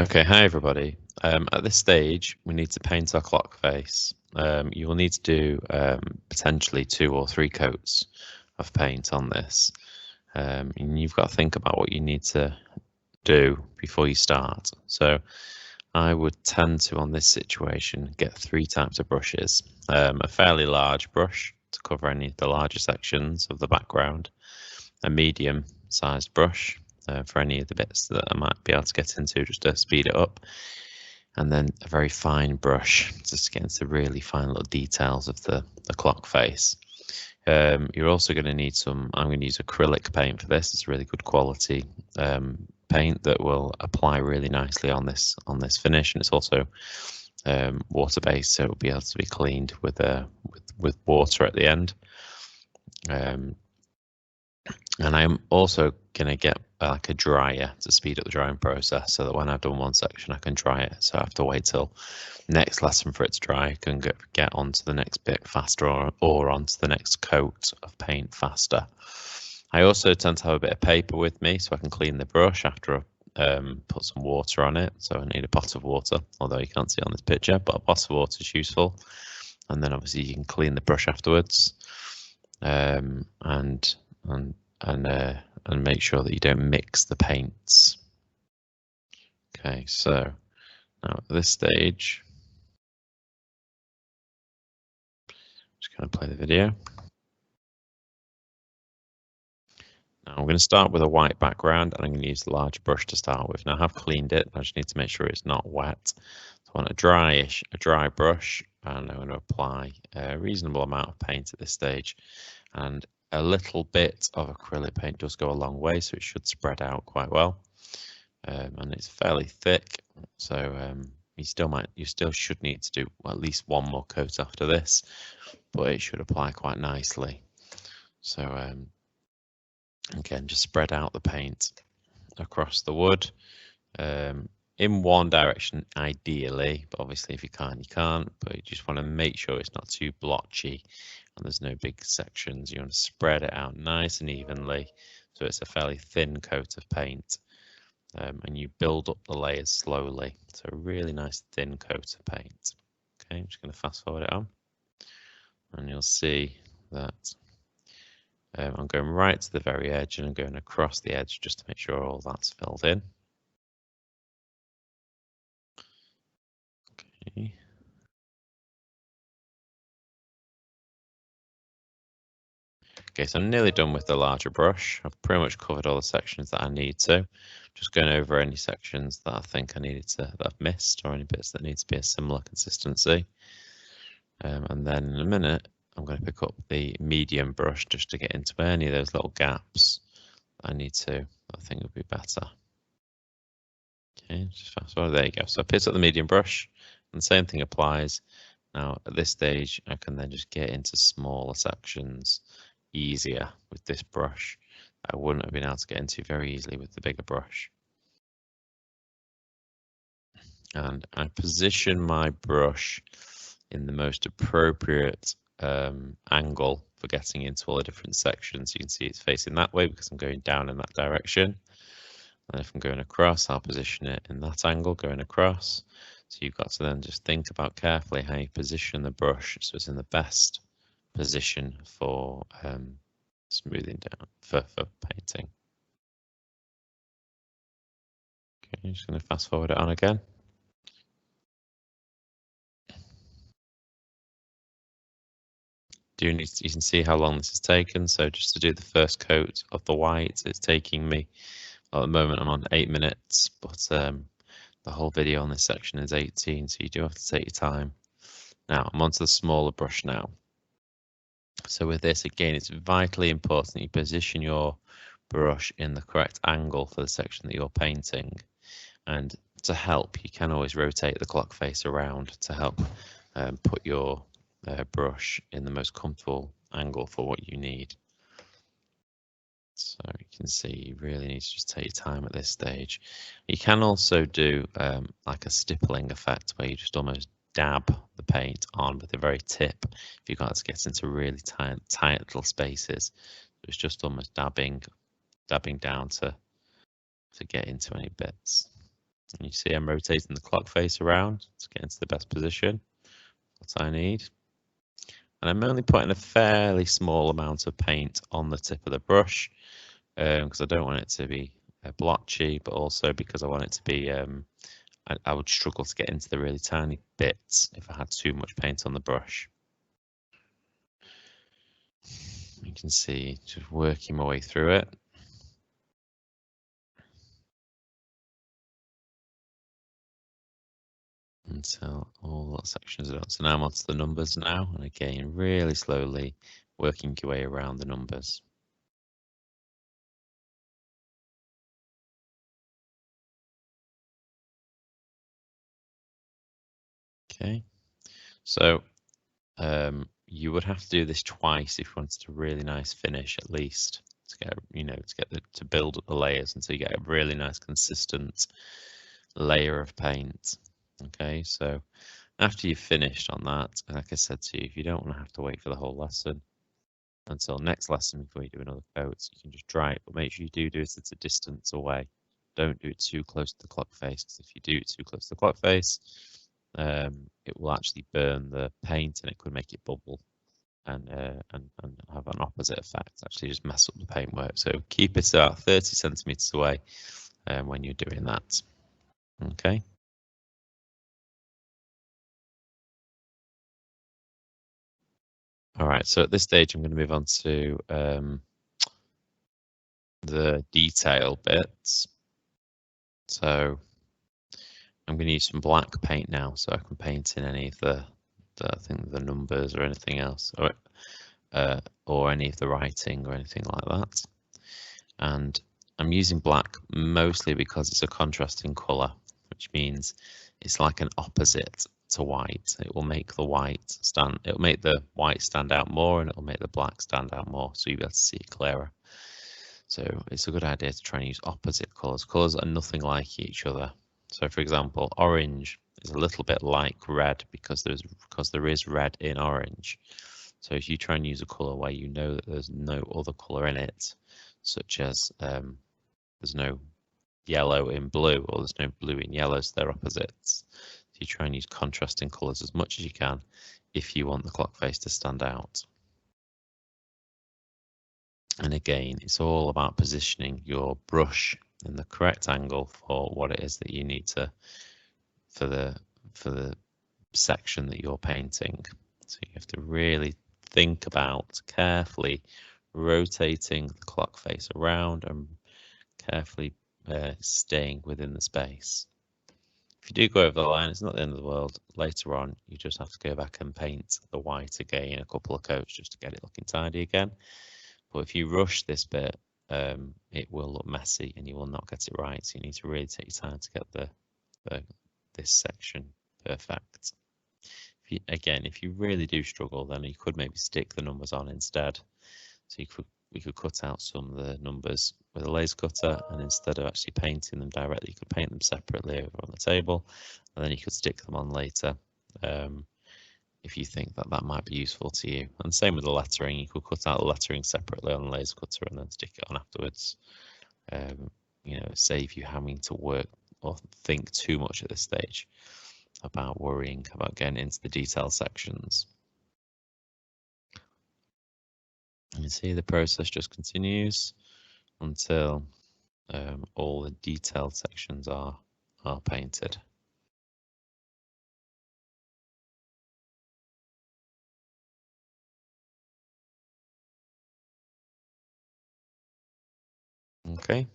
Okay, hi everybody. At this stage, we need to paint our clock face. You will need to do potentially 2 or 3 coats of paint on this. And you've got to think about what you need to do before you start. So I would tend to, on this situation, get 3 types of brushes. A fairly large brush to cover any of the larger sections of the background, a medium-sized brush for any of the bits that I might be able to get into just to speed it up, and then a very fine brush just to get into really fine little details of the clock face. You're also going to need some, I'm going to use acrylic paint for this. It's really good quality paint that will apply really nicely on this finish, and it's also water based, so it will be able to be cleaned with water at the end. And I'm also going to get like a dryer to speed up the drying process, so that when I've done one section I can dry it, so I have to wait till next lesson for it to dry. I can get onto the next bit faster, or onto the next coat of paint faster. I also tend to have a bit of paper with me so I can clean the brush after I put some water on it. So I need a pot of water, although you can't see it on this picture, but a pot of water is useful. And then obviously you can clean the brush afterwards, and make sure that you don't mix the paints. Okay, so now at this stage, I'm just going to play the video. Now I'm going to start with a white background, and I'm going to use the large brush to start with. Now I have cleaned it, I just need to make sure it's not wet. So I want a dry brush, and I'm going to apply a reasonable amount of paint at this stage. And a little bit of acrylic paint does go a long way, so it should spread out quite well. And it's fairly thick, so you still should need to do at least one more coat after this, but it should apply quite nicely. So again, just spread out the paint across the wood in one direction ideally, but obviously if you can't, you can't. But you just want to make sure it's not too blotchy and there's no big sections. You want to spread it out nice and evenly, so it's a fairly thin coat of paint, and you build up the layers slowly. So a really nice thin coat of paint. Okay, I'm just going to fast forward it on, and you'll see that I'm going right to the very edge, and I'm going across the edge just to make sure all that's filled in. Okay. Okay, so I'm nearly done with the larger brush. I've pretty much covered all the sections that I need to. Just going over any sections that I think I needed to, that I've missed, or any bits that need to be a similar consistency. And then in a minute, I'm going to pick up the medium brush just to get into any of those little gaps I need to, I think would be better. Okay, just fast forward, there you go. So I picked up the medium brush, and the same thing applies. Now at this stage, I can then just get into smaller sections easier with this brush. I wouldn't have been able to get into very easily with the bigger brush. And I position my brush in the most appropriate angle for getting into all the different sections. You can see it's facing that way because I'm going down in that direction. And if I'm going across, I'll position it in that angle going across. So you've got to then just think about carefully how you position the brush so it's in the best position for smoothing down, for painting. Okay, I'm just going to fast forward it on again. You can see how long this has taken. So just to do the first coat of the white, it's taking me, well, at the moment I'm on 8 minutes, but the whole video on this section is 18, so you do have to take your time. Now I'm onto the smaller brush now. So with this, again, it's vitally important that you position your brush in the correct angle for the section that you're painting. And to help, you can always rotate the clock face around to help put your brush in the most comfortable angle for what you need. So you can see you really need to just take your time at this stage. You can also do like a stippling effect where you just almost dab the paint on with the very tip if you've got to get into really tight little spaces. So it's just almost dabbing down to get into any bits. And you see I'm rotating the clock face around to get into the best position, what I need. And I'm only putting a fairly small amount of paint on the tip of the brush because I don't want it to be blotchy, but also because I want it to be, I would struggle to get into the really tiny bits if I had too much paint on the brush. You can see just working my way through it. Until all the sections are done. So now I'm onto the numbers now, and again, really slowly working your way around the numbers. Okay, so you would have to do this twice if you wanted a really nice finish, at least to get to build up the layers until you get a really nice consistent layer of paint. Okay, so after you've finished on that, like I said to you, if you don't want to have to wait for the whole lesson until next lesson before you do another coat, you can just dry it, but make sure you do it at a distance away. Don't do it too close to the clock face, because if you do it too close to the clock face, it will actually burn the paint and it could make it bubble and have an opposite effect, actually just mess up the paintwork. So keep it about 30 centimeters away when you're doing that. Okay. All right, so at this stage, I'm going to move on to the detail bits. So I'm going to use some black paint now, so I can paint in any of the numbers or anything else, or any of the writing or anything like that. And I'm using black mostly because it's a contrasting color, which means it's like an opposite to white. It will make the white stand. It'll make the white stand out more, and it'll make the black stand out more, so you'll be able to see it clearer. So it's a good idea to try and use opposite colors. Colors are nothing like each other. So for example, orange is a little bit like red because there is red in orange. So if you try and use a color where you know that there's no other color in it, such as there's no yellow in blue or there's no blue in yellow, so they're opposites. So you try and use contrasting colors as much as you can if you want the clock face to stand out. And again, it's all about positioning your brush in the correct angle for what it is that you need to for the section that you're painting. So you have to really think about carefully rotating the clock face around and carefully staying within the space. If you do go over the line, it's not the end of the world. Later on, you just have to go back and paint the white again, a couple of coats just to get it looking tidy again. But if you rush this bit, it will look messy and you will not get it right. So you need to really take your time to get this section perfect. If you really do struggle, then you could maybe stick the numbers on instead. So we could cut out some of the numbers with a laser cutter, and instead of actually painting them directly, you could paint them separately over on the table, and then you could stick them on later if you think that that might be useful to you. And same with the lettering, you could cut out the lettering separately on the laser cutter and then stick it on afterwards. Save you having to work or think too much at this stage about worrying about getting into the detail sections. You see the process just continues until all the detailed sections are painted. Okay.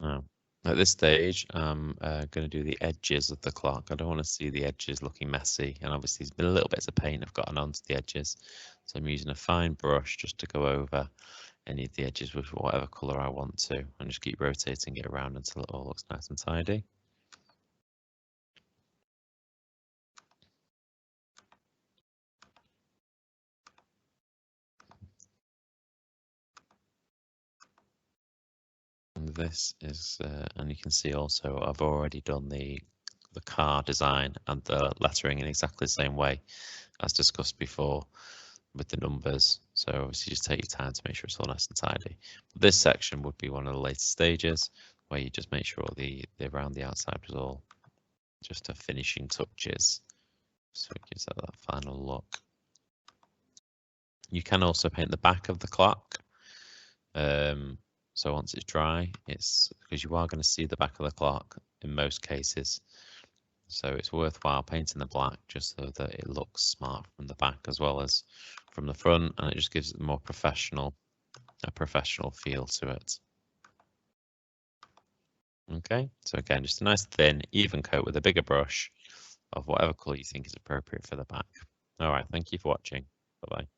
Now, at this stage, I'm going to do the edges of the clock. I don't want to see the edges looking messy, and obviously there's been a little bits of paint have gotten onto the edges. So I'm using a fine brush just to go over any of the edges with whatever colour I want to, and just keep rotating it around until it all looks nice and tidy. And this is, and you can see also I've already done the car design and the lettering in exactly the same way as discussed before with the numbers. So obviously just take your time to make sure it's all nice and tidy. But this section would be one of the later stages where you just make sure all the around the outside was all just a finishing touches. So it gives that final look. You can also paint the back of the clock. So once it's dry, it's because you are going to see the back of the clock in most cases. So it's worthwhile painting the black just so that it looks smart from the back as well as from the front, and it just gives it a professional feel to it. Okay, so again, just a nice thin, even coat with a bigger brush of whatever colour you think is appropriate for the back. All right, thank you for watching. Bye-bye.